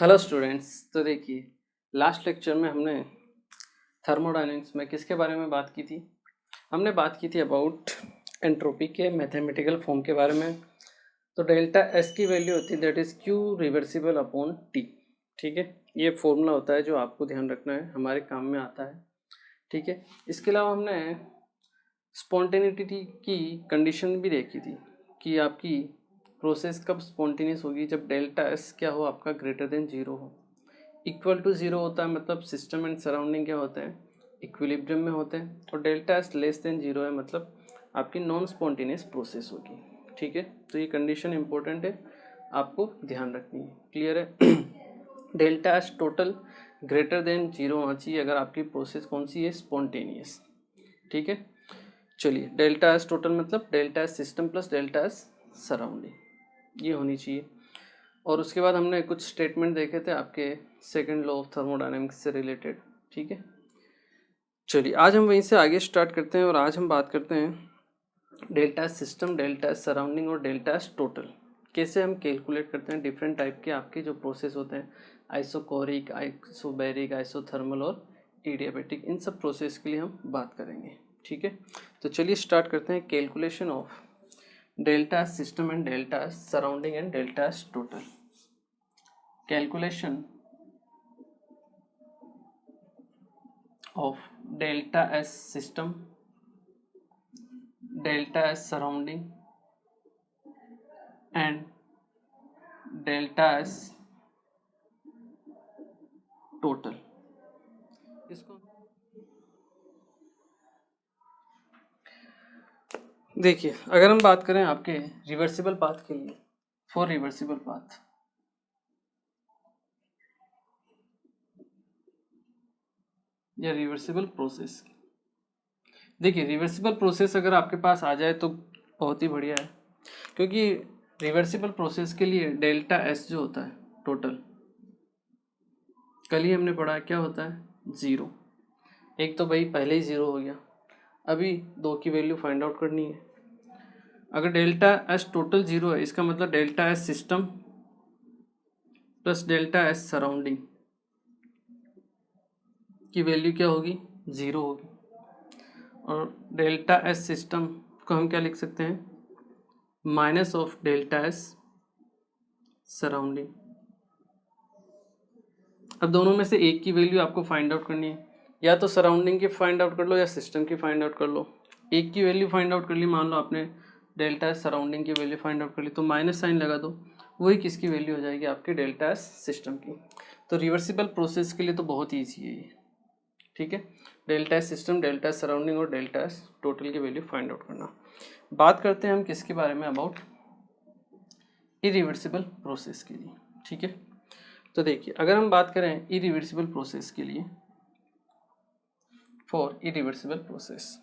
Hello students. तो देखिए, last lecture में हमने थर्मोडायनेमिक्स में किसके बारे में बात की थी? हमने बात की थी अबाउट एंट्रोपी के मैथमेटिकल फॉर्म के बारे में। तो डेल्टा एस की वैल्यू होती है that is Q reversible upon T. ठीक है, ये फॉर्मूला होता है जो आपको ध्यान रखना है, हमारे काम में आता है। ठीक है, इसके अलावा हमने स्पॉन्टेनिटी की कंडीशन भी देखी थी कि आपकी प्रोसेस कब स्पॉन्टेनियस होगी, जब डेल्टा एस क्या हो आपका ग्रेटर देन जीरो हो। इक्वल टू जीरो होता है मतलब सिस्टम एंड सराउंडिंग क्या होते हैं, इक्विलिब्रियम में होते हैं। और delta S less than zero है मतलब आपकी नॉन स्पॉन्टेनियस प्रोसेस होगी। ठीक है, तो ये कंडीशन इंपॉर्टेंट है, आपको ध्यान रखनी है। क्लियर है? Delta S total greater than zero होना चाहिए अगर आपकी प्रोसेस कौन सी है, स्पॉन्टेनियस। ठीक है, चलिए, डेल्टा एस टोटल मतलब delta S system plus delta S surrounding, ये होनी चाहिए। और उसके बाद हमने कुछ स्टेटमेंट देखे थे आपके सेकंड लॉ ऑफ थर्मोडायनेमिक्स से रिलेटेड। ठीक है, चलिए आज हम वहीं से आगे स्टार्ट करते हैं और आज हम बात करते हैं delta S system, delta S surrounding और डेल्टा एस टोटल कैसे हम कैलकुलेट करते हैं। डिफरेंट टाइप के आपके जो प्रोसेस होते हैं, आइसोकोरिक, आइसोबैरिक, आइसोथर्मल और एडियाबैटिक, इन सब प्रोसेस के लिए हम बात करेंगे। ठीक है, तो चलिए स्टार्ट करते हैं calculation of delta system and delta surrounding and delta total. Calculation of delta S system, delta S surrounding and delta S total। इसको देखिए, अगर हम बात करें आपके रिवर्सिबल पाथ के लिए, फॉर रिवर्सिबल पाथ या रिवर्सिबल प्रोसेस, देखिए रिवर्सिबल प्रोसेस अगर आपके पास आ जाए तो बहुत ही बढ़िया है, क्योंकि रिवर्सिबल प्रोसेस के लिए डेल्टा एस जो होता है टोटल, कल ही हमने पढ़ा क्या होता है, ज़ीरो। एक तो भाई पहले ही ज़ीरो हो गया, अभी दो की वैल्यू फाइंड आउट करनी है। अगर डेल्टा एस टोटल जीरो है इसका मतलब delta S system plus delta S surrounding की वैल्यू क्या होगी, ज़ीरो होगी। और डेल्टा एस सिस्टम को हम क्या लिख सकते हैं, minus of delta S surrounding. अब दोनों में से एक की वैल्यू आपको फाइंड आउट करनी है, या तो सराउंडिंग की फाइंड आउट कर लो या सिस्टम की फाइंड आउट कर लो। एक की वैल्यू फाइंड आउट कर ली, मान लो आपने डेल्टा एस सराउंडिंग की वैल्यू फाइंड आउट कर ली, तो माइनस साइन लगा दो, वही किसकी वैल्यू हो जाएगी, आपकी डेल्टा एस सिस्टम की। तो रिवर्सिबल प्रोसेस के लिए तो बहुत ईजी है ये। ठीक है, delta S system, delta S surrounding और डेल्टा एस टोटल की वैल्यू फाइंड आउट करना। बात करते हैं हम किसके बारे में, अबाउट इरिवर्सिबल प्रोसेस के लिए। ठीक है, तो देखिए अगर हम बात करें इरिवर्सिबल प्रोसेस के लिए, फॉर इरिवर्सिबल प्रोसेस,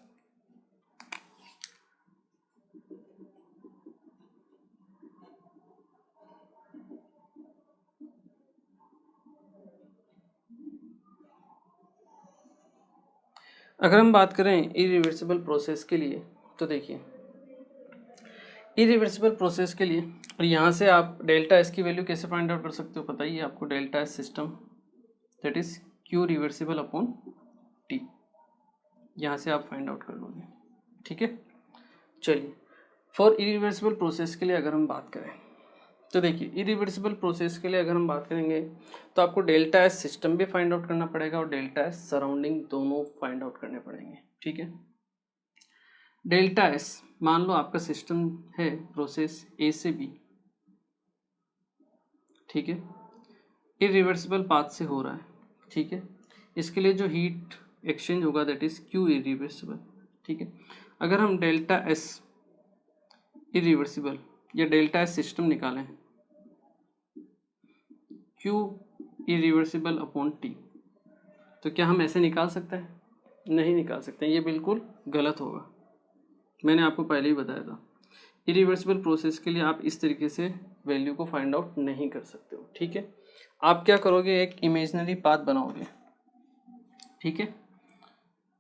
अगर हम बात करें इरिवर्सिबल प्रोसेस के लिए, तो देखिए इरिवर्सिबल प्रोसेस के लिए, और यहाँ से आप डेल्टा एस की वैल्यू कैसे फाइंड आउट कर सकते हो, पता ही है आपको, delta S system that is Q reversible upon T, यहाँ से आप फाइंड आउट कर लोगे। ठीक है, चलिए फॉर इरिवर्सिबल प्रोसेस के लिए अगर हम बात करें, तो देखिए इरिवर्सिबल प्रोसेस के लिए अगर हम बात करेंगे तो आपको डेल्टा एस सिस्टम भी फाइंड आउट करना पड़ेगा और डेल्टा एस सराउंडिंग दोनों फाइंड आउट करने पड़ेंगे। ठीक है, डेल्टा एस, मान लो आपका सिस्टम है प्रोसेस ए से बी, ठीक है, इरिवर्सिबल पाथ से हो रहा है। ठीक है, इसके लिए जो हीट एक्सचेंज होगा दैट इज क्यू इरिवर्सिबल। ठीक है, अगर हम डेल्टा एस इरिवर्सिबल या डेल्टा एस सिस्टम निकालें, क्यू इरिवर्सिबल अपॉन टी, तो क्या हम ऐसे निकाल सकते हैं, नहीं निकाल सकते, ये बिल्कुल गलत होगा। मैंने आपको पहले ही बताया था, इरिवर्सिबल प्रोसेस के लिए आप इस तरीके से वैल्यू को फाइंड आउट नहीं कर सकते हो। ठीक है, आप क्या करोगे, एक इमेजिनरी पाथ बनाओगे। ठीक है,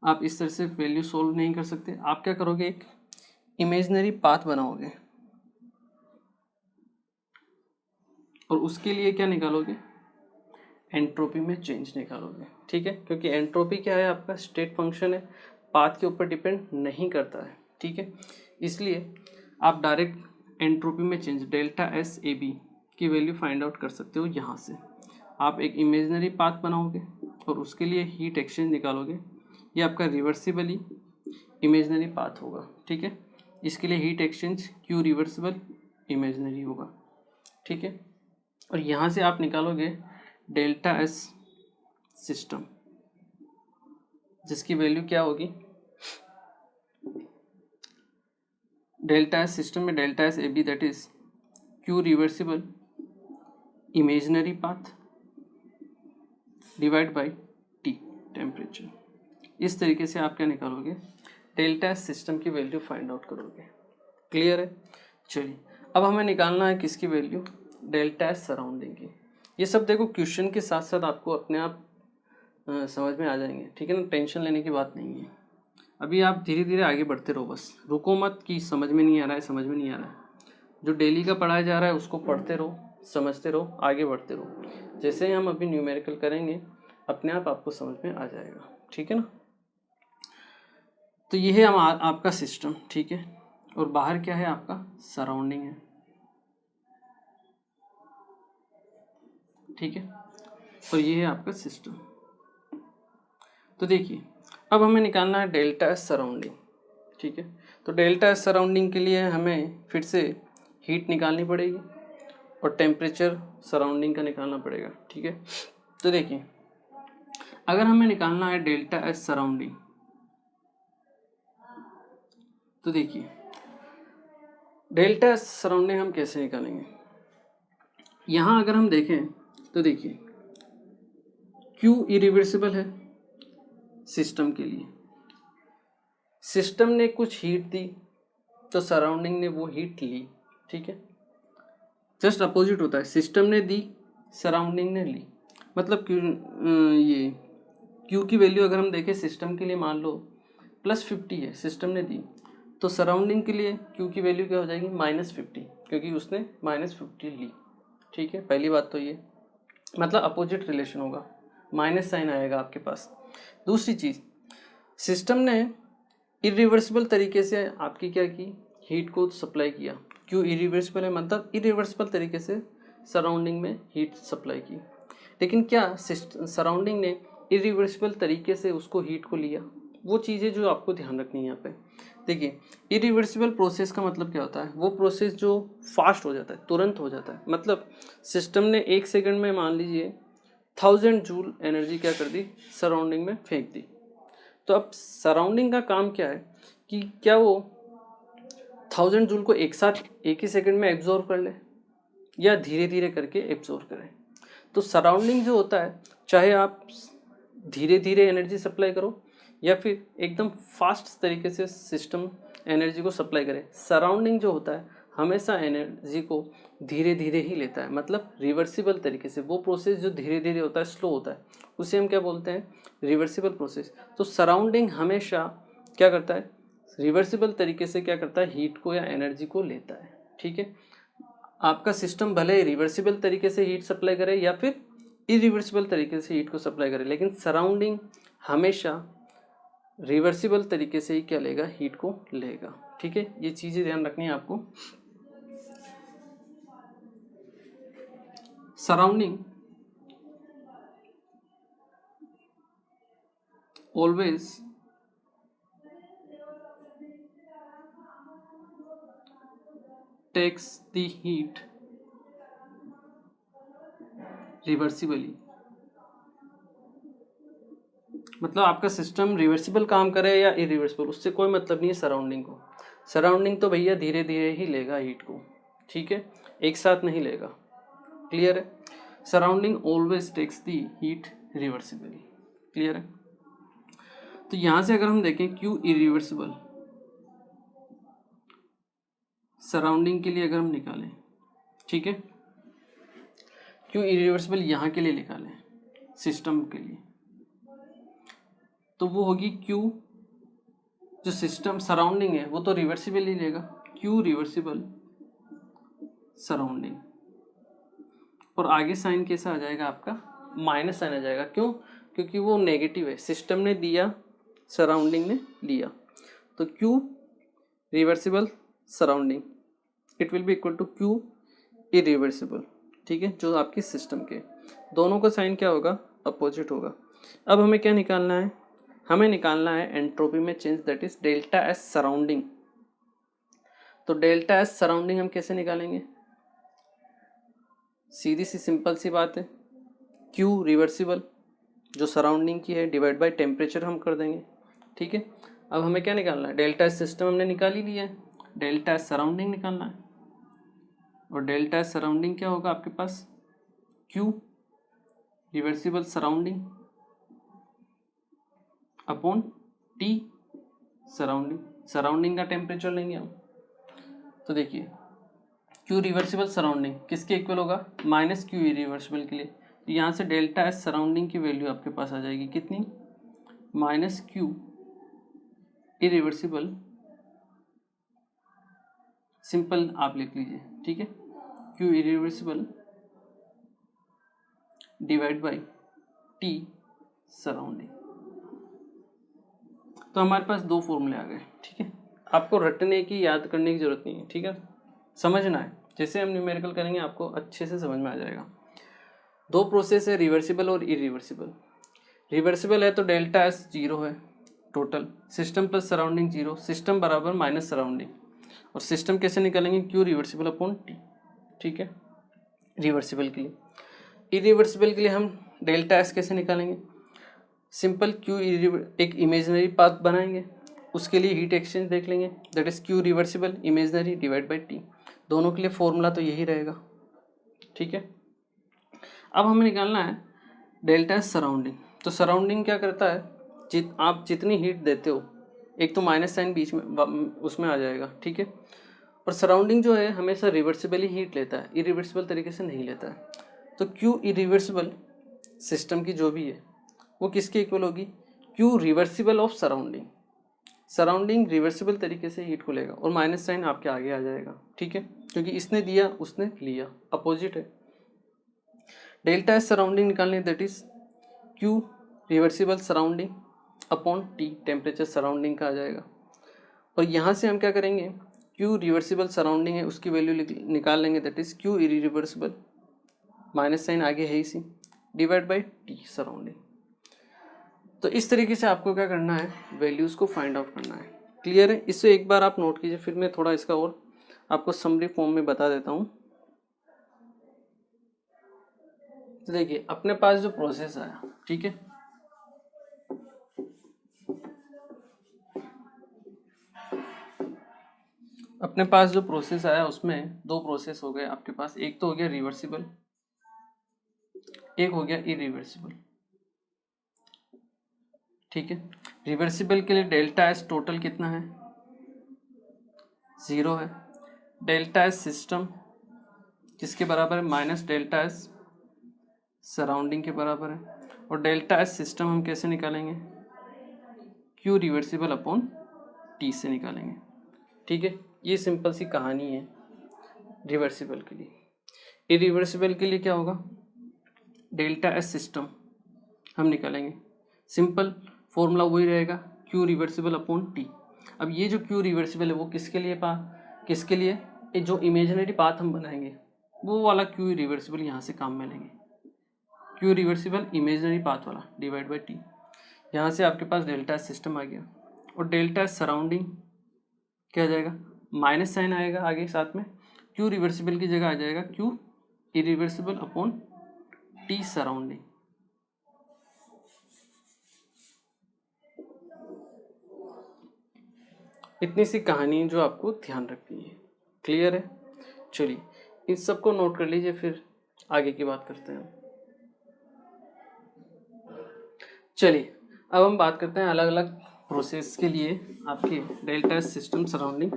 आप इस तरह से वैल्यू सोल्व नहीं कर सकते, आप क्या करोगे, एक इमेजिनरी पाथ बनाओगे और उसके लिए क्या निकालोगे, एंट्रोपी में चेंज निकालोगे, ठीक है, क्योंकि एंट्रोपी क्या है, आपका स्टेट फंक्शन है, पाथ के ऊपर डिपेंड नहीं करता है, ठीक है, इसलिए आप डायरेक्ट एंट्रोपी में change delta S A B की वैल्यू फाइंड आउट कर सकते हो। यहाँ से आप एक इमेजिनरी पाथ बनाओगे और उसके लिए हीट एक्सचेंज निकालोगे, ये आपका रिवर्सिबली इमेजिनरी पाथ होगा, ठीक है, इसके लिए heat exchange Q reversible imaginary होगा, ठीक है, और यहाँ से आप निकालोगे डेल्टा एस सिस्टम, जिसकी वैल्यू क्या होगी, डेल्टा एस सिस्टम में delta S A B that is Q reversible imaginary path divide by T temperature. इस तरीके से आप क्या निकालोगे, डेल्टा एस सिस्टम की वैल्यू फाइंड आउट करोगे। क्लियर है? चलिए अब हमें निकालना है किसकी वैल्यू, डेल्टा एस सराउंडिंग की। ये सब देखो क्वेश्चन के साथ साथ आपको अपने आप समझ में आ जाएंगे, ठीक है ना, टेंशन लेने की बात नहीं है। अभी आप धीरे धीरे आगे बढ़ते रहो, बस रुको मत कि समझ में नहीं आ रहा है, समझ में नहीं आ रहा है। जो डेली का पढ़ाया जा रहा है उसको पढ़ते रहो, समझते रहो, आगे बढ़ते रहो। जैसे ही हम अभी न्यूमेरिकल करेंगे अपने आप आपको समझ में आ जाएगा, ठीक है ना। तो ये है आपका सिस्टम, ठीक है, और बाहर क्या है, आपका सराउंडिंग है, ठीक है, और ये है आपका सिस्टम। तो देखिए अब हमें निकालना है डेल्टा एस सराउंडिंग, ठीक है। तो डेल्टा एस सराउंडिंग के लिए हमें फिर से हीट निकालनी पड़ेगी और टेम्परेचर सराउंडिंग का निकालना पड़ेगा, ठीक है। तो देखिए अगर हमें निकालना है डेल्टा एस सराउंडिंग, तो देखिए डेल्टा एस सराउंडिंग हम कैसे निकालेंगे। यहाँ अगर हम देखें तो देखिए Q इरिवर्सिबल है सिस्टम के लिए, सिस्टम ने कुछ हीट दी तो सराउंडिंग ने वो हीट ली, ठीक है। जस्ट अपोजिट होता है, सिस्टम ने दी सराउंडिंग ने ली, मतलब ये Q की वैल्यू अगर हम देखें सिस्टम के लिए मान लो +50 है, सिस्टम ने दी, तो सराउंडिंग के लिए Q की वैल्यू क्या हो जाएगी, -50, क्योंकि उसने -50 ली, ठीक है। पहली बात तो ये मतलब अपोजिट रिलेशन होगा, माइनस साइन आएगा आपके पास। दूसरी चीज़, सिस्टम ने इरिवर्सिबल तरीके से आपकी क्या की, हीट को सप्लाई किया। क्यों इरिवर्सिबल है, मतलब इरिवर्सिबल तरीके से सराउंडिंग में हीट सप्लाई की, लेकिन क्या सराउंडिंग ने इरिवर्सिबल तरीके से उसको हीट को लिया, वो चीज़ें जो आपको ध्यान रखनी है यहाँ पे। देखिए इरिवर्सिबल प्रोसेस का मतलब क्या होता है, वो प्रोसेस जो फास्ट हो जाता है, तुरंत हो जाता है। मतलब सिस्टम ने 1 सेकंड में मान लीजिए 1000 जूल एनर्जी क्या कर दी, सराउंडिंग में फेंक दी। तो अब सराउंडिंग का काम क्या है कि क्या वो 1000 जूल को एक साथ एक ही सेकंड में एब्जॉर्व कर ले या धीरे धीरे करके एब्जॉर्व करें। तो सराउंडिंग जो होता है, चाहे आप धीरे धीरे एनर्जी सप्लाई करो या फिर एकदम फास्ट तरीके से सिस्टम एनर्जी को सप्लाई करे, सराउंडिंग जो होता है हमेशा एनर्जी को धीरे धीरे ही लेता है, मतलब रिवर्सिबल तरीके से। वो प्रोसेस जो धीरे धीरे होता है, स्लो होता है, उसे हम क्या बोलते हैं, रिवर्सिबल प्रोसेस। तो सराउंडिंग हमेशा क्या करता है, रिवर्सिबल तरीके से क्या करता है, हीट को या एनर्जी को लेता है, ठीक है। आपका सिस्टम भले रिवर्सिबल तरीके से हीट सप्लाई करे या फिर इरिवर्सिबल तरीके से हीट को सप्लाई करे, लेकिन सराउंडिंग हमेशा रिवर्सिबल तरीके से ही क्या लेगा, हीट को लेगा, ठीक है। ये चीज़ें ध्यान रखनी है आपको। Surrounding always takes the heat reversibly, मतलब आपका सिस्टम रिवर्सिबल काम करे या इरिवर्सिबल, उससे कोई मतलब नहीं है सराउंडिंग को। सराउंडिंग तो भैया धीरे धीरे ही लेगा हीट को, ठीक है, एक साथ नहीं लेगा। क्लियर है? Surrounding always takes the heat reversibly. Clear है? तो यहाँ से अगर हम देखें क्यू इरिवर्सिबल सराउंडिंग के लिए अगर हम निकालें, ठीक है, क्यू इरिवर्सिबल यहाँ के लिए निकालें सिस्टम के लिए, तो वो होगी क्यू जो सिस्टम सराउंडिंग है वो तो रिवर्सिबल ही लेगा, क्यू रिवर्सिबल सराउंडिंग, और आगे साइन कैसा आ जाएगा आपका, माइनस साइन आ जाएगा। क्यों? क्योंकि वो नेगेटिव है, सिस्टम ने दिया, सराउंडिंग ने लिया। तो Q reversible surrounding it will be equal to Q irreversible, ठीक है, जो आपकी सिस्टम के दोनों का साइन क्या होगा, अपोजिट होगा। अब हमें क्या निकालना है, हमें निकालना है एंट्रोपी में change, that is delta S surrounding. तो डेल्टा एस सराउंडिंग हम कैसे निकालेंगे, सीधी सी सिंपल सी बात है, Q रिवर्सिबल जो सराउंडिंग की है डिवाइड बाय टेम्परेचर हम कर देंगे, ठीक है। अब हमें क्या निकालना है, डेल्टा एस सिस्टम हमने निकाल ही लिया है, डेल्टा एस सराउंडिंग निकालना है। और डेल्टा एस सराउंडिंग क्या होगा आपके पास, Q reversible surrounding upon T surrounding, surrounding का टेम्परेचर लेंगे हम। तो देखिए Q रिवर्सिबल सराउंडिंग किसके इक्वल होगा, माइनस Q इरिवर्सिबल के लिए। तो यहाँ से डेल्टा एस सराउंडिंग की वैल्यू आपके पास आ जाएगी कितनी, माइनस Q इरिवर्सिबल, सिंपल आप लिख लीजिए, ठीक है, Q irreversible divide by T surrounding. तो हमारे पास दो फॉर्मूले आ गए, ठीक है। आपको रटने की, याद करने की जरूरत नहीं है, ठीक है, समझना है। जैसे हम न्यूमेरिकल करेंगे आपको अच्छे से समझ में आ जाएगा। दो प्रोसेस है, रिवर्सिबल और इरिवर्सिबल। रिवर्सिबल है तो डेल्टा एस जीरो है total, system plus surrounding zero, system बराबर माइनस सराउंडिंग। और सिस्टम कैसे निकालेंगे, Q रिवर्सिबल अपॉन T, ठीक है, रिवर्सिबल के लिए। इरिवर्सिबल के लिए हम डेल्टा एस कैसे निकालेंगे, सिंपल Q एक इमेजिनरी पाथ बनाएंगे, उसके लिए हीट एक्सचेंज देख लेंगे, that is Q reversible imaginary divide by T, दोनों के लिए फॉर्मूला तो यही रहेगा, ठीक है। अब हमें निकालना है डेल्टा एस सराउंडिंग। तो सराउंडिंग क्या करता है, आप जितनी हीट देते हो, एक तो माइनस साइन बीच में उसमें आ जाएगा, ठीक है। और सराउंडिंग जो है हमेशा रिवर्सिबली हीट लेता है, इरिवर्सिबल तरीके से नहीं लेता है। तो Q इरिवर्सिबल सिस्टम की जो भी है वो किसके इक्वल होगी, Q reversible of surrounding, surrounding reversible तरीके से हीट को लेगा और माइनस साइन आपके आगे आ जाएगा, ठीक है, क्योंकि इसने दिया उसने लिया, अपोजिट है। डेल्टा एस सराउंडिंग निकालनी, that is Q reversible surrounding upon T temperature surrounding का आ जाएगा। और यहाँ से हम क्या करेंगे, Q रिवर्सिबल सराउंडिंग है उसकी वैल्यू निकाल लेंगे, that is Q irreversible, minus sign आगे है इसी, डिवाइड बाई T सराउंडिंग। तो इस तरीके से आपको क्या करना है, वैल्यूज़ को फाइंड आउट करना है। क्लियर है, इससे एक बार आप नोट कीजिए, फिर मैं थोड़ा इसका और आपको समरी फॉर्म में बता देता हूँ। तो देखिए अपने पास जो प्रोसेस आया, ठीक है, अपने पास जो प्रोसेस आया उसमें दो प्रोसेस हो गए आपके पास, एक तो हो गया रिवर्सिबल, एक हो गया इरिवर्सिबल, ठीक है। रिवर्सिबल के लिए डेल्टा एस टोटल कितना है, जीरो है। डेल्टा एस सिस्टम किसके बराबर है, माइनस डेल्टा एस सराउंडिंग के बराबर है। और डेल्टा एस सिस्टम हम कैसे निकालेंगे, Q रिवर्सिबल अपॉन T से निकालेंगे, ठीक है। ये सिंपल सी कहानी है रिवर्सिबल के लिए। इरिवर्सिबल के लिए क्या होगा, डेल्टा एस सिस्टम हम निकालेंगे, सिंपल फॉर्मूला वही रहेगा, Q रिवर्सिबल अपॉन T। अब ये जो Q रिवर्सिबल है वो किसके लिए किसके लिए, ये जो इमेजिनरी पाथ हम बनाएंगे वो वाला Q रिवर्सिबल यहाँ से काम में लेंगे, Q रिवर्सिबल इमेजिनरी पाथ वाला डिवाइड बाई T। यहाँ से आपके पास डेल्टा एस सिस्टम आ गया। और डेल्टा एस सराउंडिंग क्या आ जाएगा, माइनस साइन आएगा आगे साथ में, Q रिवर्सिबल की जगह आ जाएगा Q irreversible upon T surrounding. इतनी सी कहानी जो आपको ध्यान रखनी है, क्लियर है। चलिए इन सबको नोट कर लीजिए, फिर आगे की बात करते हैं। चलिए अब हम बात करते हैं अलग अलग प्रोसेस के लिए आपके डेल्टा सिस्टम सराउंडिंग,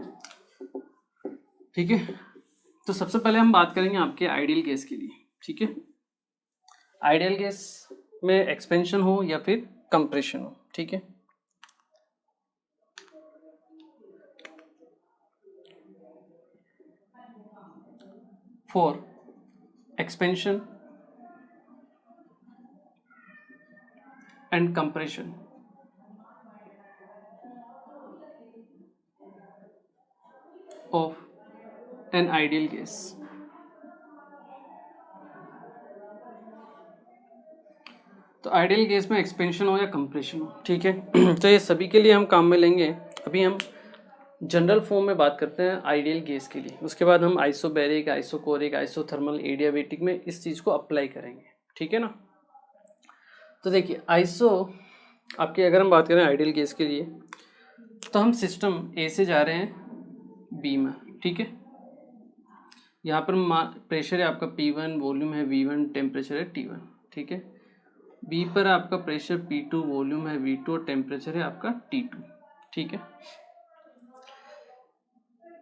ठीक है। तो सबसे पहले हम बात करेंगे आपके आइडियल गैस के लिए, ठीक है। आइडियल गैस में एक्सपेंशन हो या फिर कंप्रेशन हो, ठीक है। For expansion and compression of an ideal gas. तो आइडियल गैस में एक्सपेंशन हो या कंप्रेशन हो, ठीक है। तो ये सभी के लिए हम काम में लेंगे। अभी हम जनरल फॉर्म में बात करते हैं आइडियल गैस के लिए, उसके बाद हम आइसोबैरिक, आइसोकोरिक, आइसोथर्मल, एडियाबेटिक में इस चीज़ को अप्लाई करेंगे, ठीक है ना। तो देखिए आपकी अगर हम बात करें आइडियल गैस के लिए, तो हम सिस्टम ए से जा रहे हैं बी में, ठीक है। यहाँ पर प्रेशर है आपका P1, वॉल्यूम है V1, टेम्परेचर है T1, ठीक है। बी पर आपका प्रेशर P2, वॉल्यूम है V2 और टेम्परेचर है आपका T2, ठीक है।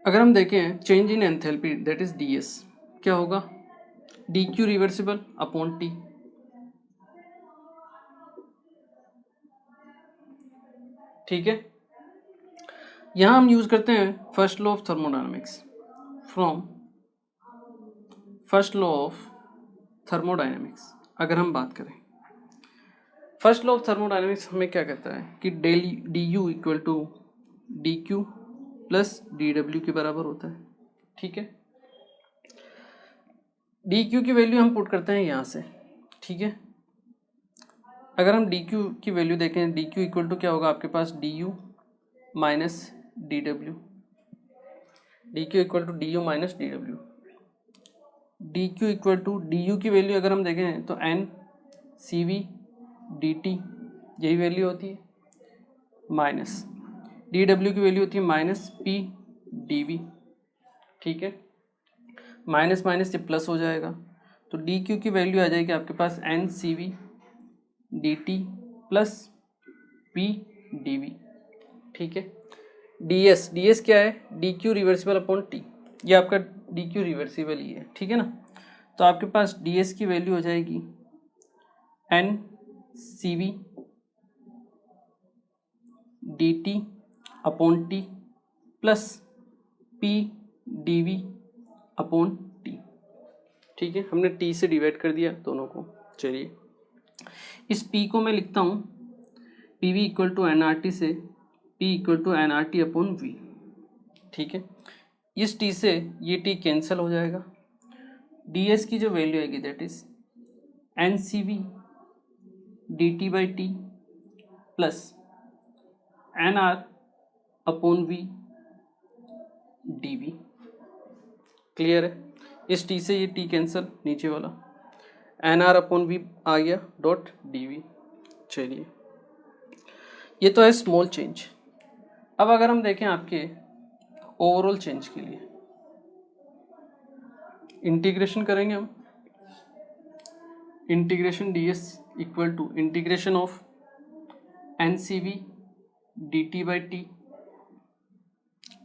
अगर हम देखें change in enthalpy that is DS, क्या होगा, DQ रिवर्सिबल अपॉन T, ठीक है। यहां हम यूज करते हैं first law of thermodynamics from first law of thermodynamics. अगर हम बात करें फर्स्ट लॉ ऑफ थर्मोडायनेमिक्स हमें क्या कहता है कि DU equal to DQ plus DW के बराबर होता है, ठीक है। DQ की वैल्यू हम पुट करते हैं यहाँ से, ठीक है। अगर हम DQ की वैल्यू देखें, DQ इक्वल टू क्या होगा आपके पास, DU minus DW, DQ equal to DU minus DW। DQ equal to DU की वैल्यू अगर हम देखें तो N CV DT, यही वैल्यू होती है, माइनस DW की वैल्यू होती है माइनस P DV, ठीक है। माइनस माइनस से प्लस हो जाएगा, तो DQ की वैल्यू आ जाएगी आपके पास N CV DT plus P DV, ठीक है। DS क्या है, DQ रिवर्सिबल अपॉन T, ये आपका DQ रिवर्सिबल ही है, ठीक है ना। तो आपके पास DS की वैल्यू हो जाएगी N CV DT upon T plus P DV upon T, ठीक है। हमने T से डिवाइड कर दिया दोनों को। चलिए इस P को मैं लिखता हूँ PV इक्वल टू NRT से P equal to NRT upon V, ठीक है। इस T से ये T कैंसिल हो जाएगा। DS की जो वैल्यू आएगी that is NCV DT by T plus NR upon V DV, clear है। इस T से ये T कैंसिल, नीचे वाला NR अपॉन V आ गया डॉट DV। चलिए ये तो है स्मॉल चेंज। अब अगर हम देखें आपके ओवरऑल चेंज के लिए, इंटीग्रेशन करेंगे हम, integration DS equal to integration of NCV DT by T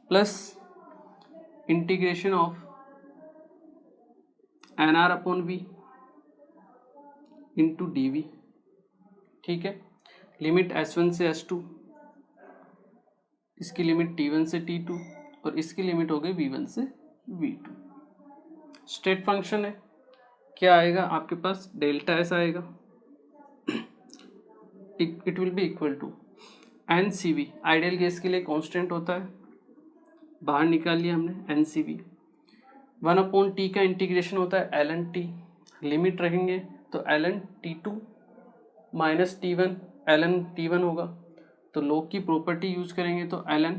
plus integration of NR upon V into DV, ठीक है। लिमिट S1 से S2, इसकी लिमिट T1 से T2 और इसकी लिमिट हो गई V1 से V2। स्टेट फंक्शन है, क्या आएगा आपके पास, डेल्टा S आएगा। It will be equal to NCV, ideal gas के लिए कांस्टेंट होता है, बाहर निकाल लिया हमने NCV। 1 अपॉन T का इंटीग्रेशन होता है ln T, लिमिट रहेंगे तो ln T2 minus T1 ln T1 होगा, तो लॉग की प्रॉपर्टी यूज करेंगे तो ln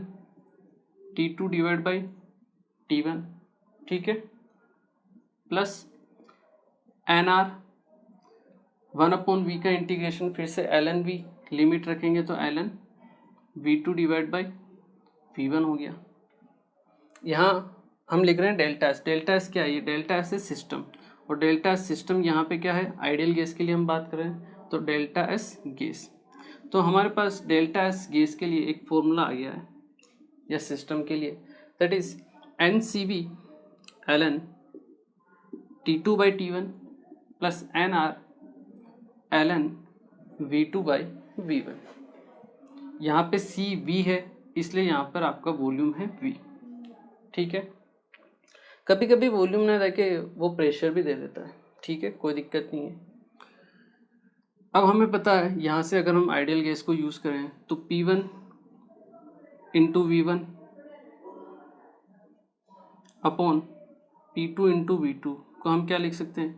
T2 divide by T1, ठीक है, प्लस NR 1 अपॉन V का इंटीग्रेशन फिर से ln V, लिमिट रखेंगे तो ln V2 divide by V1 हो गया। यहाँ हम लिख रहे हैं डेल्टा एस। डेल्टा एस क्या है, ये डेल्टा एस है सिस्टम, और डेल्टा एस सिस्टम यहाँ पे क्या है, आइडियल गैस के लिए हम बात कर रहे हैं तो डेल्टा एस गैस। तो हमारे पास डेल्टा एस गैस के लिए एक फॉर्मूला आ गया है या सिस्टम के लिए, that is NCV ln T2 by T1 plus NR ln V2 by V1। यहाँ पे CV है इसलिए यहाँ पर आपका वॉल्यूम है V, ठीक है। कभी कभी वॉल्यूम ना रखे वो प्रेशर भी दे देता है, ठीक है, कोई दिक्कत नहीं है। अब हमें पता है यहाँ से अगर हम आइडियल गैस को यूज़ करें तो P1 into V1 upon P2 into V2 को हम क्या लिख सकते हैं,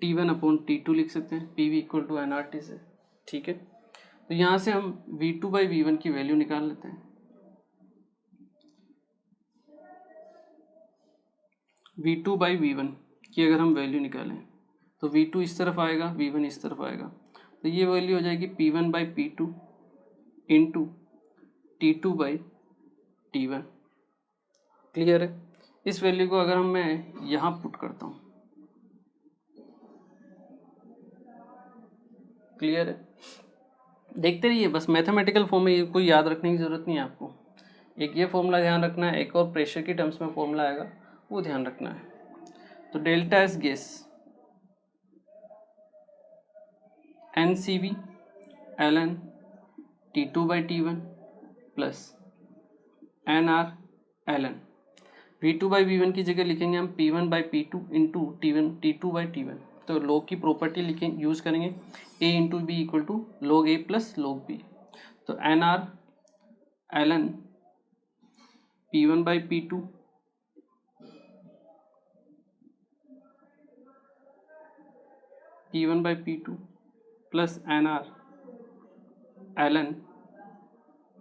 T1 अपॉन T2 लिख सकते हैं, PV इक्वल टू nRT से। ठीक है, तो यहाँ से हम V2 बाई V1 की वैल्यू निकाल लेते हैं। V2 बाई V1 की अगर हम वैल्यू निकालें तो V2 इस तरफ आएगा, V1 इस तरफ आएगा, तो ये वैल्यू हो जाएगी P1 by P2 into T2 by T1। Clear है? इस वैल्यू को अगर मैं यहाँ पुट करता हूँ, क्लियर है? देखते रहिए, बस मैथमेटिकल फॉर्म में, ये कोई याद रखने की ज़रूरत नहीं है आपको। एक ये फॉर्मूला ध्यान रखना है, एक और प्रेशर की टर्म्स में फॉर्मूला आएगा, वो ध्यान रखना है। तो delta S gas NCV ln T2 by T1 plus NR ln V2 by V1 की जगह लिखेंगे हम P1 by P2 into T2 by T1। तो लॉग की प्रॉपर्टी लिखेंगे, यूज़ करेंगे, A into B equal to log A plus log B। तो NR ln P1 by P2 P1 by P2 plus NR ln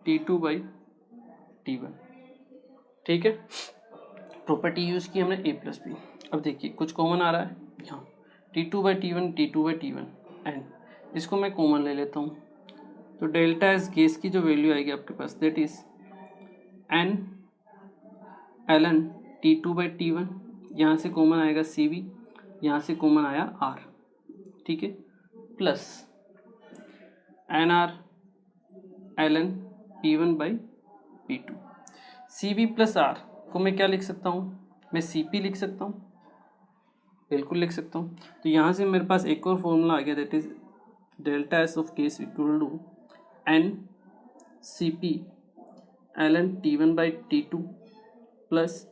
T2 by T1। ठीक है, property use की हमने A plus B. अब देखिए कुछ कॉमन आ रहा है यहाँ, T2 बाई T1 एंड इसको मैं कॉमन ले लेता हूँ। तो डेल्टा एस गैस की जो वैल्यू आएगी आपके पास, that is N ln T2 by T1, यहाँ से कॉमन आएगा CV, यहाँ से कॉमन आया R, ठीक है, plus NR ln P1 by P2। CV plus R को मैं क्या लिख सकता हूँ, मैं CP लिख सकता हूँ, बिल्कुल लिख सकता हूँ। तो यहाँ से मेरे पास एक और फॉर्मूला आ गया, that is delta S of case equal to NCP ln T1 by T2 plus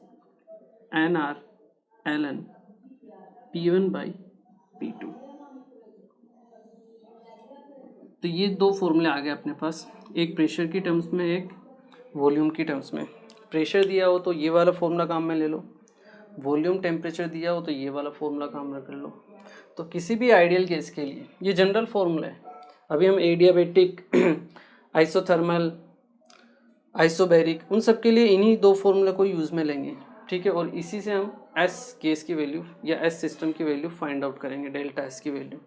NR ln P1 by P2। तो ये दो फॉर्मूले आ गए अपने पास, एक प्रेशर की टर्म्स में, एक वॉल्यूम की टर्म्स में। प्रेशर दिया हो तो ये वाला फॉर्मूला काम में ले लो, वॉल्यूम टेम्परेचर दिया हो तो ये वाला फॉर्मूला काम में कर लो। तो किसी भी आइडियल गैस के लिए ये जनरल फॉर्मूला है। अभी हम एडियाबेटिक, आइसोथर्मल, आइसोबैरिक, उन सब के लिए इन्हीं दो फॉर्मूला को यूज़ में लेंगे, ठीक है। और इसी से हम एस गैस की वैल्यू या एस सिस्टम की वैल्यू फाइंड आउट करेंगे, डेल्टा एस की वैल्यू।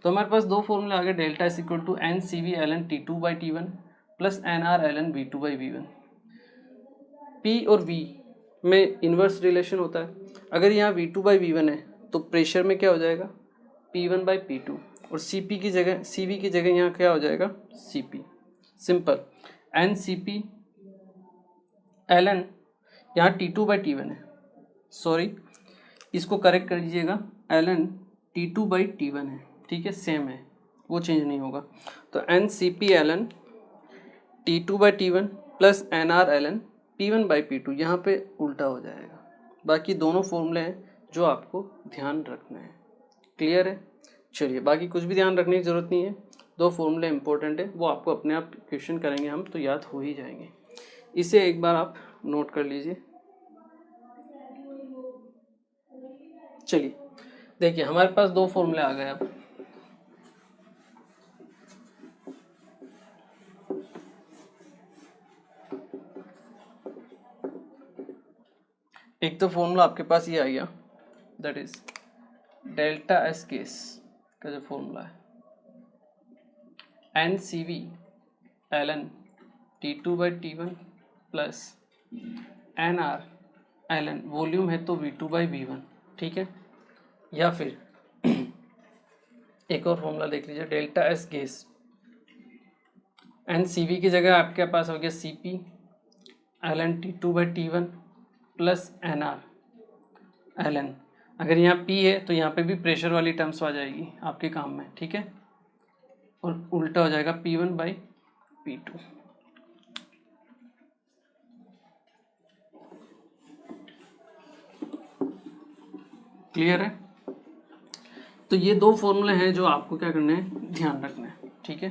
तो हमारे पास दो फॉर्मूले आ गए, delta S equal to NCV ln T2 by T1 plus NR ln V2 by V1। P और V में इन्वर्स रिलेशन होता है। अगर यहाँ V2 बाई V1 है तो प्रेशर में क्या हो जाएगा, P1 बाई P2, और CV की जगह यहाँ क्या हो जाएगा, CP। सिंपल, NCP ln, यहाँ T2 बाई T1 है, सॉरी इसको करेक्ट कर दीजिएगा, ln T2 बाई T1 है, ठीक है, सेम है, वो चेंज नहीं होगा। तो NCP ln T2 by T1 plus NR ln P1 by P2, यहाँ पे उल्टा हो जाएगा। बाकी दोनों फॉर्मूले हैं जो आपको ध्यान रखना है, क्लियर है? चलिए, बाकी कुछ भी ध्यान रखने की ज़रूरत नहीं है, दो फॉर्मूले इंपॉर्टेंट है, वो आपको अपने आप क्वेश्चन करेंगे हम तो याद हो ही जाएंगे। इसे एक बार आप नोट कर लीजिए। चलिए देखिए, हमारे पास दो फॉर्मूले आ गए अब। एक तो फॉर्मूला आपके पास ये आ गया, that is delta S case का जो फॉर्मूला है NCV ln T2 by T1 plus NR ln, volume है तो V2 बाई V1, ठीक है। या फिर एक और फॉर्मूला देख लीजिए, डेल्टा एस गैस NCV की जगह आपके पास हो गया CP ln T2 by T1 plus NR ln, अगर यहाँ P है तो यहाँ पे भी प्रेशर वाली टर्म्स आ जाएगी आपके काम में, ठीक है, और उल्टा हो जाएगा P1 बाई P2। क्लियर है? तो ये दो फॉर्मूले हैं जो आपको क्या करना है, ध्यान रखना है, ठीक है।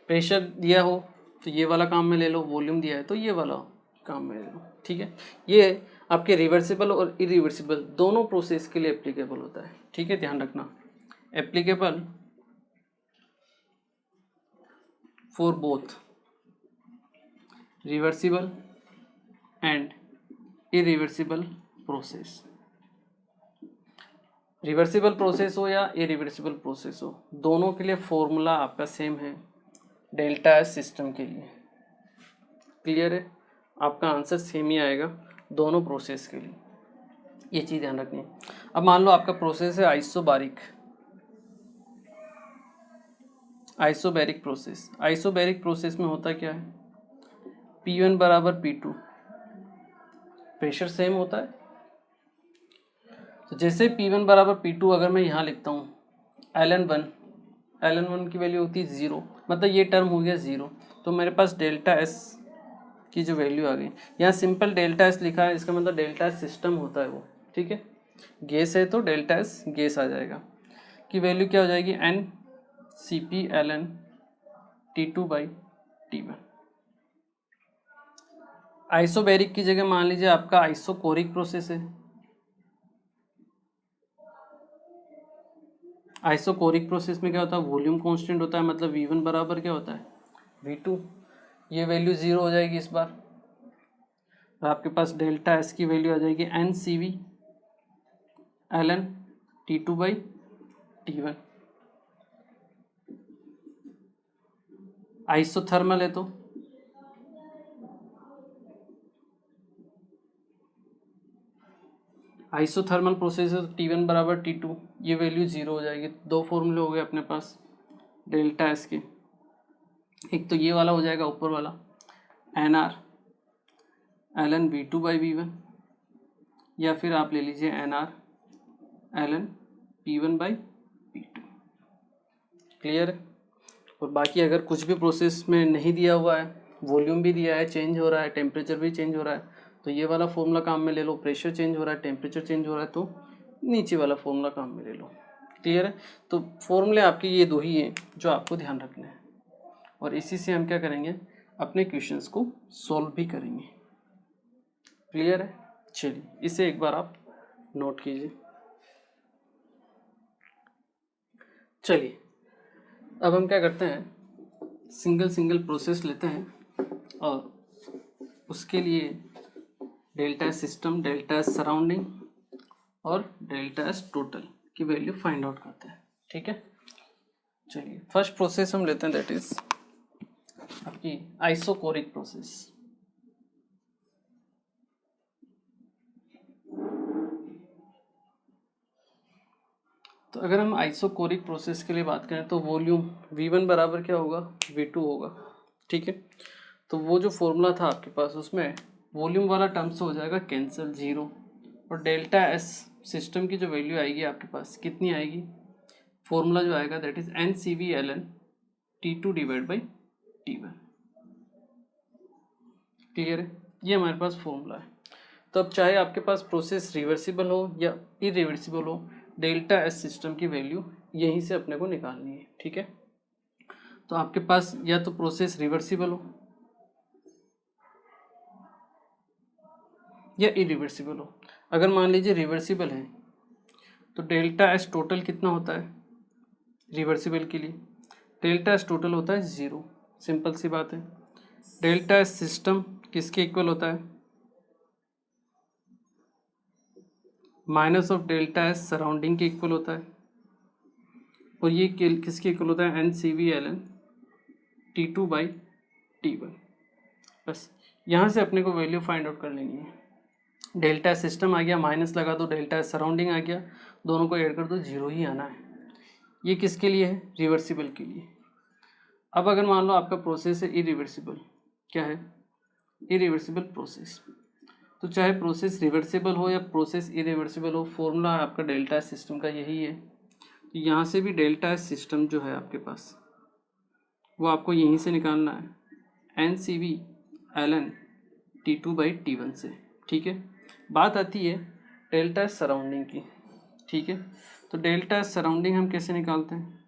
प्रेशर दिया हो तो ये वाला काम में ले लो, वॉल्यूम दिया है तो ये वाला काम में ले लो, ठीक है। ये आपके रिवर्सिबल और इरिवर्सिबल दोनों प्रोसेस के लिए एप्लीकेबल होता है, ठीक है, ध्यान रखना। Applicable for both reversible and irreversible process. Reversible process हो या इरिवर्सिबल प्रोसेस हो, दोनों के लिए फॉर्मूला आपका सेम है डेल्टा एस सिस्टम के लिए। क्लियर है, आपका आंसर सेम ही आएगा दोनों प्रोसेस के लिए, ये चीज़ ध्यान रखनी है। अब मान लो आपका प्रोसेस है आइसोबैरिक प्रोसेस। आइसोबैरिक प्रोसेस में होता क्या है, P1 बराबर P2, प्रेशर सेम होता है। तो जैसे P1 बराबर P2 अगर मैं यहाँ लिखता हूँ ln1 की वैल्यू होती है 0, मतलब ये टर्म हो गया 0, तो मेरे पास डेल्टा एस की जो वैल्यू आ गई, यहाँ सिंपल डेल्टा एस लिखा है, इसका मतलब डेल्टा एस सिस्टम होता है वो, ठीक है। गैस है तो डेल्टा एस गैस आ जाएगा, की वैल्यू क्या हो जाएगी N C P ln T2 by T1। Isobaric की जगह मान लीजिए आपका आइसोकोरिक प्रोसेस है। आइसोकोरिक प्रोसेस में क्या होता है, वॉल्यूम कांस्टेंट होता है, मतलब V1 बराबर क्या होता है V2, ये वैल्यू 0 हो जाएगी इस बार, तो आपके पास डेल्टा एस की वैल्यू आ जाएगी N C V ln T2 by T1। Isothermal है तो आइसोथर्मल प्रोसेस है तो T1 बराबर T2, ये वैल्यू 0 हो जाएगी। दो फॉर्मूले हो गए अपने पास डेल्टा एस के, एक तो ये वाला हो जाएगा ऊपर वाला NR ln V2 by V1, या फिर आप ले लीजिए NR ln P1 by P2। Clear है। और बाकी अगर कुछ भी प्रोसेस में नहीं दिया हुआ है, वॉल्यूम भी दिया है, चेंज हो रहा है, टेम्परेचर भी चेंज हो रहा है, तो ये वाला फॉर्मूला काम में ले लो। प्रेशर चेंज हो रहा है, टेम्परेचर चेंज हो रहा है, तो नीचे वाला फॉर्मूला काम में ले लो। क्लियर है। तो फॉर्मूले आपके ये दो ही हैं जो आपको ध्यान रखना है, और इसी से हम क्या करेंगे, अपने क्वेश्चंस को सॉल्व भी करेंगे। क्लियर है। चलिए इसे एक बार आप नोट कीजिए। चलिए अब हम क्या करते हैं, सिंगल प्रोसेस लेते हैं और उसके लिए डेल्टा सिस्टम, डेल्टा सराउंडिंग और डेल्टा टोटल की वैल्यू फाइंड आउट करते हैं, ठीक है। चलिए फर्स्ट प्रोसेस हम लेते हैं, दैट इज आपकी आइसोकोरिक प्रोसेस। तो अगर हम आइसोकोरिक प्रोसेस के लिए बात करें तो वॉल्यूम V1 बराबर क्या होगा, V2 होगा, ठीक है। तो वो जो फॉर्मूला था आपके पास, उसमें वॉल्यूम वाला टर्म्स हो जाएगा कैंसिल 0, और डेल्टा एस सिस्टम की जो वैल्यू आएगी आपके पास कितनी आएगी, फॉर्मूला जो आएगा that is N C V ln T2 divide by T1। Clear है, ये हमारे पास फॉर्मूला है। तो अब चाहे आपके पास प्रोसेस रिवर्सिबल हो या इरिवर्सिबल हो, डेल्टा एस सिस्टम की वैल्यू यहीं से अपने को निकालनी है, ठीक है। तो आपके पास या तो प्रोसेस रिवर्सिबल हो या इरिवर्सिबल हो। अगर मान लीजिए रिवर्सिबल है तो डेल्टा एस टोटल कितना होता है रिवर्सिबल के लिए, डेल्टा एस टोटल होता है 0, सिंपल सी बात है। डेल्टा एस सिस्टम किसके इक्वल होता है, minus of delta S surrounding के इक्वल होता है, और ये किसके इक्वल होता है, N C V ln T2 by T1। बस यहाँ से अपने को वैल्यू फाइंड आउट कर लेनी है। डेल्टा सिस्टम आ गया, माइनस लगा दो, डेल्टा सराउंडिंग आ गया, दोनों को ऐड कर दो, 0 ही आना है। ये किसके लिए है, रिवर्सिबल के लिए। अब अगर मान लो आपका प्रोसेस है इरिवर्सिबल, क्या है, इरिवर्सिबल प्रोसेस, तो चाहे प्रोसेस रिवर्सिबल हो या प्रोसेस इरिवर्सिबल हो, फॉर्मूला आपका डेल्टा सिस्टम का यही है। तो यहाँ से भी डेल्टा सिस्टम जो है आपके पास, वो आपको यहीं से निकालना है, N C V ln T2/T1 से। ठीक है, बात आती है डेल्टा एस सराउंडिंग की। ठीक है, तो डेल्टा एस सराउंडिंग हम कैसे निकालते हैं,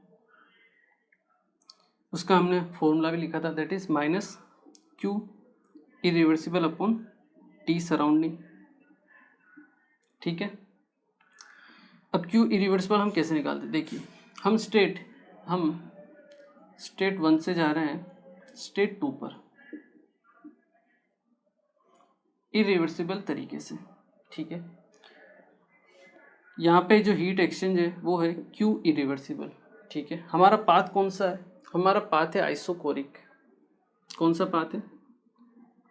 उसका हमने फॉर्मूला भी लिखा था, that is minus Q irreversible upon T surrounding. ठीक है, अब क्यू इरिवर्सिबल हम कैसे निकालते हैं, देखिए हम स्टेट 1 से जा रहे हैं स्टेट 2 पर इरिवर्सिबल तरीके से। ठीक है, यहाँ पे जो हीट एक्सचेंज है वो है क्यू इरिवर्सिबल। ठीक है, हमारा पाथ कौन सा है, हमारा पाथ है आइसोकोरिक। कौन सा पाथ है,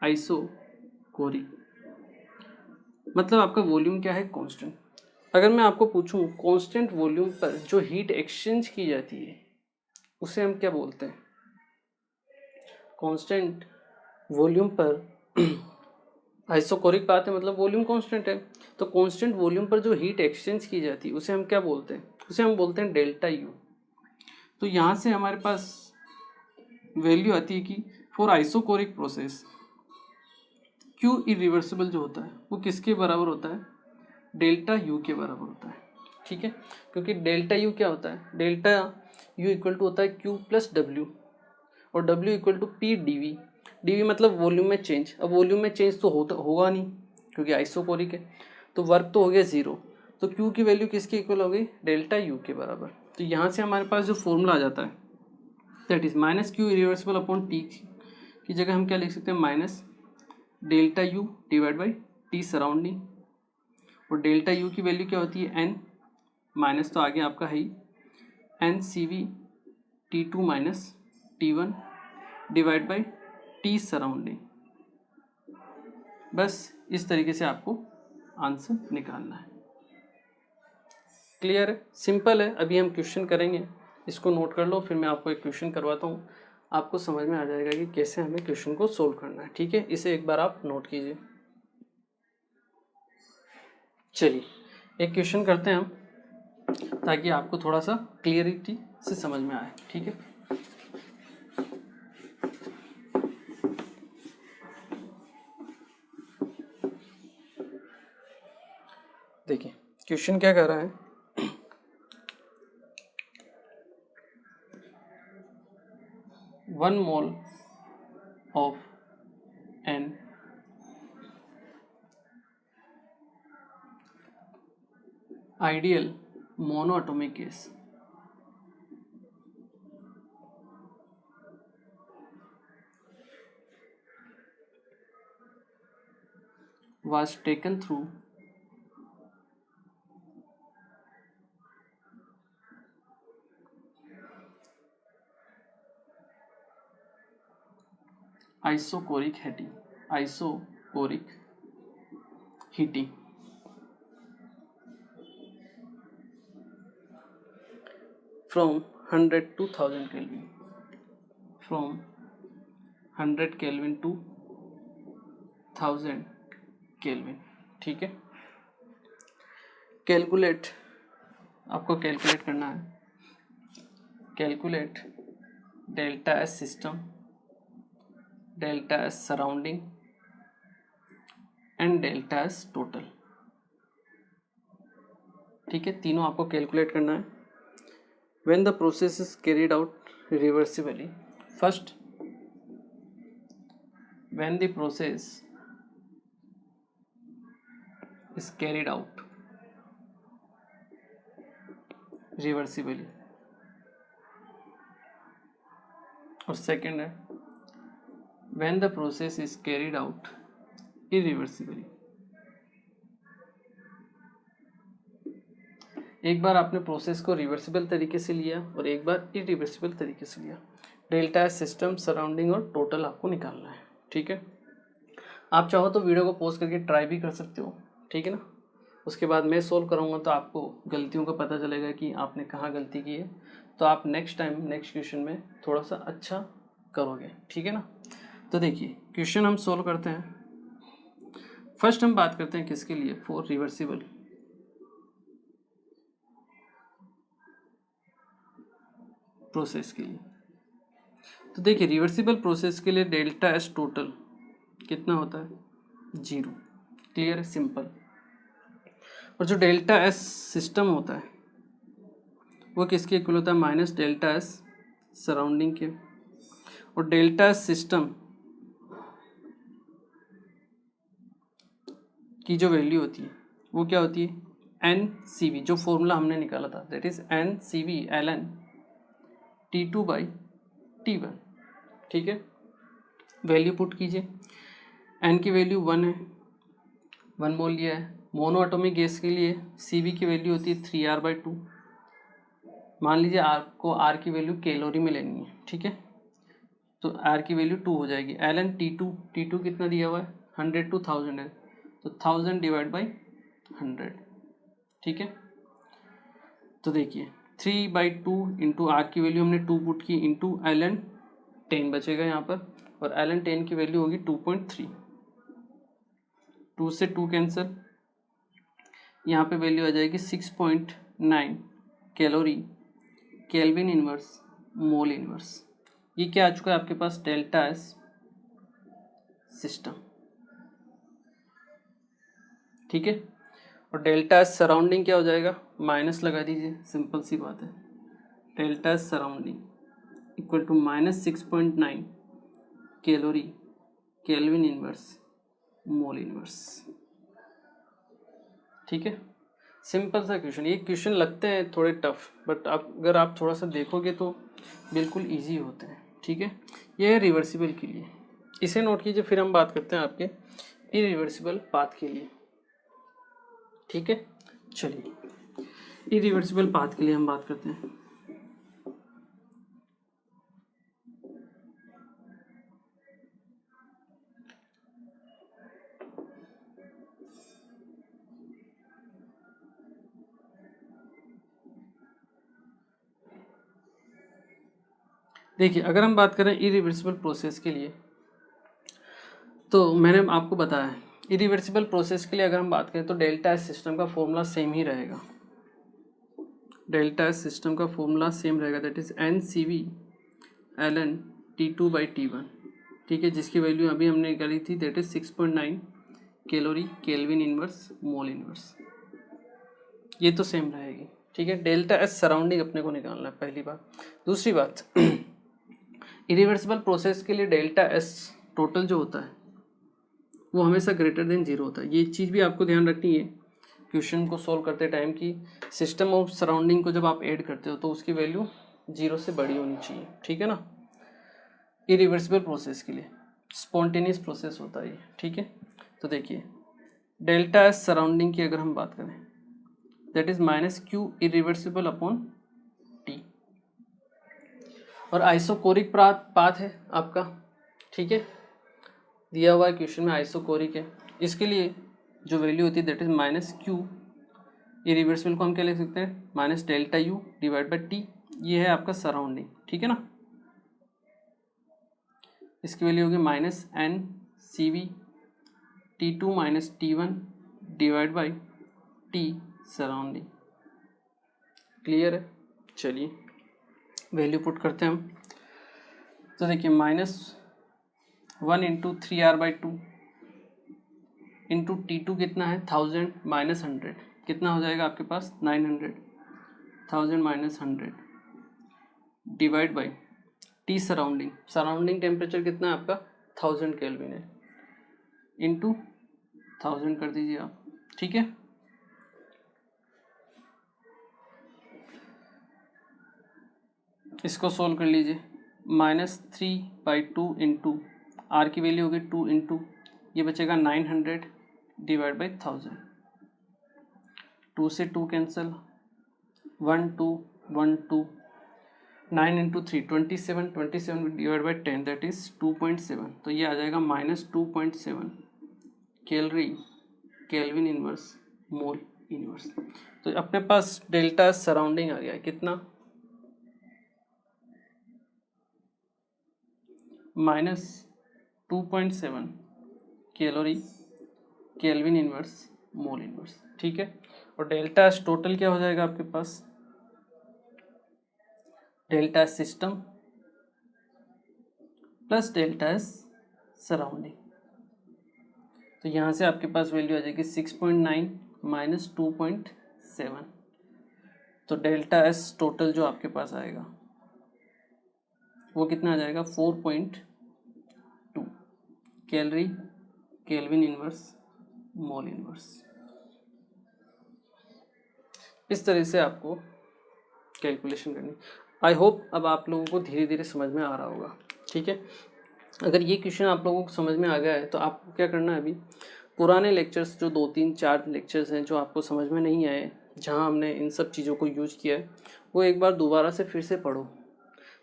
आइसोकोरिक, मतलब आपका वॉल्यूम क्या है, कांस्टेंट। अगर मैं आपको पूछूं कांस्टेंट वॉल्यूम पर जो हीट एक्सचेंज की जाती है उसे हम क्या बोलते हैं, कांस्टेंट वॉल्यूम पर आइसोकोरिक पाथ है, मतलब वॉल्यूम कांस्टेंट है, तो कांस्टेंट वॉल्यूम पर जो हीट एक्सचेंज की जाती है उसे हम क्या बोलते हैं, उसे हम बोलते हैं डेल्टा यू। तो यहाँ से हमारे पास वैल्यू आती है कि for isochoric process Q irreversible जो होता है वो किसके बराबर होता है, डेल्टा यू के बराबर होता है। ठीक है, क्योंकि डेल्टा यू क्या होता है, डेल्टा यू इक्वल टू होता है क्यू प्लस डब्ल्यू, और W equal to P DV. DV मतलब वॉल्यूम में चेंज। अब वॉल्यूम में चेंज तो होगा नहीं क्योंकि आइसोकोरिक है, तो वर्क तो हो गया ज़ीरो, तो क्यू की वैल्यू किसके इक्वल हो गई, डेल्टा यू के बराबर। तो यहाँ से हमारे पास जो फॉर्मूला आ जाता है that is minus Q irreversible upon T की जगह हम क्या लिख सकते हैं, minus delta U divide by T surrounding, और डेल्टा यू की वैल्यू क्या होती है, एन माइनस तो आगे आपका है ही N C V T2 minus T1 divide by T surrounding. बस इस तरीके से आपको आंसर निकालना है। क्लियर है, सिंपल है। अभी हम क्वेश्चन करेंगे, इसको नोट कर लो, फिर मैं आपको एक क्वेश्चन करवाता हूँ, आपको समझ में आ जाएगा कि कैसे हमें क्वेश्चन को सोल्व करना है। ठीक है, इसे एक बार आप नोट कीजिए। चलिए एक क्वेश्चन करते हैं हम, ताकि आपको थोड़ा सा क्लियरिटी से समझ में आए। ठीक है, देखिए क्वेश्चन क्या कर रहा है, 1 mole of an ideal monoatomic gas was taken through isocoric heating from 100 to 1000 Kelvin, from 100 Kelvin to 1000 Kelvin। ठीक है, कैलकुलेट, आपको कैलकुलेट करना है, calculate delta S system, delta S surrounding and delta S total. ठीक है, तीनों आपको calculate करना है। When the process is carried out reversibly, first when the process is carried out reversibly, और सेकेंड है when the process is carried out irreversibly। एक बार आपने प्रोसेस को रिवर्सिबल तरीके से लिया और एक बार इरिवर्सिबल तरीके से लिया। डेल्टा सिस्टम, सराउंडिंग और टोटल आपको निकालना है। ठीक है, आप चाहो तो वीडियो को पॉज करके ट्राई भी कर सकते हो। ठीक है ना, उसके बाद मैं सोल्व करूँगा तो आपको गलतियों का पता चलेगा कि आपने कहाँ गलती की है, तो आप नेक्स्ट टाइम नेक्स्ट क्वेश्चन में थोड़ा सा अच्छा करोगे। ठीक है ना, तो देखिए क्वेश्चन हम सोल्व करते हैं। फर्स्ट हम बात करते हैं किसके लिए, फॉर रिवर्सिबल। प्रोसेस के लिए तो देखिए रिवर्सिबल प्रोसेस के लिए डेल्टा एस टोटल कितना होता है, 0। क्लियर है, सिंपल। और जो डेल्टा एस सिस्टम होता है वो किसके इक्वल होता है? माइनस डेल्टा एस सराउंडिंग के। और डेल्टा एस सिस्टम की जो वैल्यू होती है वो क्या होती है? एन सी वी, जो फॉर्मूला हमने निकाला था, that is N C V L N T2/T1। ठीक है, वैल्यू पुट कीजिए। एन की वैल्यू 1 है, 1 मोल लिया है। मोनो एटॉमिक गैस के लिए सी वी की वैल्यू होती है 3R/2। मान लीजिए आपको आर की वैल्यू कैलोरी में लेनी है, ठीक है, तो आर की वैल्यू 2 हो जाएगी। एल एन टी टू कितना दिया हुआ है? 100 to 1000 है, तो 1000 डिवाइड बाई 100। ठीक है, तो देखिए 3/2 इंटू आर की वैल्यू हमने 2 पुट की इंटू एल एन 10 बचेगा यहाँ पर, और एल एन 10 की वैल्यू होगी 2.3। 2 से 2 कैंसिल, यहाँ पे वैल्यू आ जाएगी 6.9 calorie kelvin inverse mole inverse. ये क्या आ चुका है आपके पास? Delta S system. ठीक है, और डेल्टा एस सराउंडिंग क्या हो जाएगा? माइनस लगा दीजिए, सिंपल सी बात है। Delta S surrounding equal to minus 6.9 calorie kelvin inverse mole inverse. ठीक है, सिंपल सा क्वेश्चन। ये क्वेश्चन लगते हैं थोड़े टफ, बट अगर आप थोड़ा सा देखोगे तो बिल्कुल इजी होते हैं। ठीक है, ये है रिवर्सिबल के लिए, इसे नोट कीजिए। फिर हम बात करते हैं आपके इरिवर्सिबल पाथ के लिए। ठीक है, चलिए इरिवर्सिबल पाथ के लिए हम बात करते हैं। देखिए, अगर हम बात करें इरिवर्सिबल प्रोसेस के लिए, तो मैंने आपको बताया है इरिवर्सिबल प्रोसेस के लिए अगर हम बात करें तो डेल्टा एस सिस्टम का फॉर्मूला सेम ही रहेगा। डेल्टा एस सिस्टम का फॉर्मूला सेम रहेगा, that is N C V L N T2/T1। ठीक है, जिसकी वैल्यू अभी हमने निकाली थी, that is 6.9 calorie kelvin inverse mole inverse. ये तो सेम रहेगी। ठीक है, डेल्टा एस सराउंडिंग अपने को निकालना है, पहली बात। दूसरी बात, इरिवर्सिबल प्रोसेस के लिए डेल्टा एस टोटल जो होता है वो हमेशा ग्रेटर देन 0 होता है। ये चीज़ भी आपको ध्यान रखनी है क्वेश्चन को सॉल्व करते टाइम की सिस्टम ऑफ सराउंडिंग को जब आप ऐड करते हो तो उसकी वैल्यू 0 से बड़ी होनी चाहिए। ठीक है ना, इरिवर्सिबल प्रोसेस के लिए स्पॉन्टेनियस प्रोसेस होता है ये। ठीक है, तो देखिए डेल्टा एस सराउंडिंग की अगर हम बात करें, that is -Q irreversible upon T। और आइसोकोरिक पाथ है आपका। ठीक है, दिया हुआ है क्वेश्चन में आइसोकोरिक है, इसके लिए जो वैल्यू होती है दैट इज -Q इरिवर्सिबल को हम क्या लिख सकते हैं? -Delta U divide by T। ये है आपका सराउंडिंग। ठीक है ना, इसकी वैल्यू होगी -NCV T2 - T1 divide by T surrounding. Clear है, चलिए वैल्यू पुट करते हैं हम। तो देखिए -1 इंटू 3R/2 इंटू T2 कितना है? 1000 - 100 कितना हो जाएगा आपके पास? 900। 1000 - 100 divide by T surrounding. Surrounding temperature कितना है आपका? 1000 केल्विन है, इंटू 1000 कर दीजिए आप। ठीक है, इसको सोल्व कर लीजिए। -3/2 इंटू आर की वैल्यू होगी 2 इंटू ये बचेगा 900 डिवाइड बाई 1000। 2 से 2 cancel, 1 2 1 2, 9 into 3 27, 27 divide by 10 that is 2.7। तो ये आ जाएगा -2.7 calorie kelvin inverse mole inverse. तो अपने पास डेल्टा सराउंडिंग आ गया है कितना? -2.7 calorie kelvin inverse mole inverse. ठीक है, और डेल्टा एस टोटल क्या हो जाएगा आपके पास? Delta S system plus delta S surrounding. तो यहाँ से आपके पास वैल्यू आ जाएगी 6.9 माइनस 2.7, तो डेल्टा एस टोटल जो आपके पास आएगा वो कितना आ जाएगा 4.2 calorie kelvin inverse mole inverse. इस तरह से आपको कैलकुलेशन करनी। आई होप अब आप लोगों को धीरे धीरे समझ में आ रहा होगा, ठीक है। अगर ये क्वेश्चन आप लोगों को समझ में आ गया है तो आपको क्या करना है, अभी पुराने लेक्चर्स जो 2-3-4 लेक्चर्स हैं जो आपको समझ में नहीं आए, जहां हमने इन सब चीज़ों को यूज किया है, वो एक बार दोबारा से फिर से पढ़ो।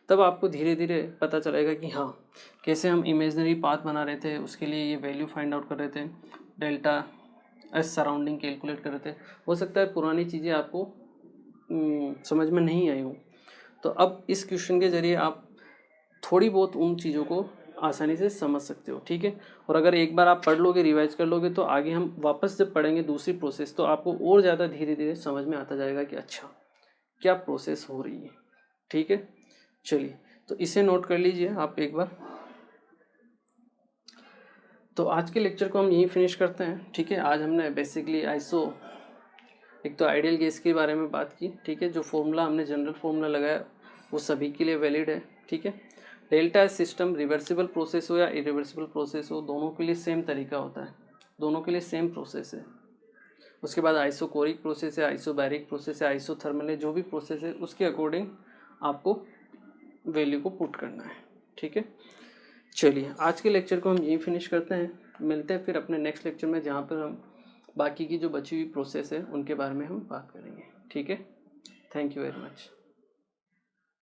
तब आपको धीरे धीरे पता चलेगा कि हाँ कैसे हम इमेजनरी पाथ बना रहे थे, उसके लिए ये वैल्यू फाइंड आउट कर रहे थे, डेल्टा एस सराउंडिंग कैलकुलेट कर रहे थे। हो सकता है पुरानी चीज़ें आपको समझ में नहीं आई हो, तो अब इस क्वेश्चन के ज़रिए आप थोड़ी बहुत उन चीज़ों को आसानी से समझ सकते हो, ठीक है। और अगर एक बार आप पढ़ लोगे, रिवाइज कर लोगे, तो आगे हम वापस जब पढ़ेंगे दूसरी प्रोसेस, तो आपको और ज़्यादा धीरे धीरे समझ में आता जाएगा कि अच्छा क्या प्रोसेस हो रही है, ठीक है। चलिए, तो इसे नोट कर लीजिए आप एक बार। तो आज के लेक्चर को हम यहीं फिनिश करते हैं, ठीक है। आज हमने बेसिकली आइसो, एक तो आइडियल गैस के बारे में बात की, ठीक है। जो फॉर्मूला हमने जनरल फॉर्मूला लगाया वो सभी के लिए वैलिड है, ठीक है। Delta S system reversible process हो या इरिवर्सिबल प्रोसेस हो, दोनों के लिए सेम तरीका होता है, दोनों के लिए सेम प्रोसेस है। उसके बाद आइसोकोरिक प्रोसेस है, आइसोबैरिक प्रोसेस है, आइसोथर्मल है, जो भी प्रोसेस है उसके अकॉर्डिंग आपको वैल्यू को पुट करना है, ठीक है। चलिए, आज के लेक्चर को हम यहीं फिनिश करते हैं, मिलते हैं फिर अपने नेक्स्ट लेक्चर में, जहाँ पर हम बाकी की जो बची हुई प्रोसेस है उनके बारे में हम बात करेंगे, ठीक है। Thank you very much.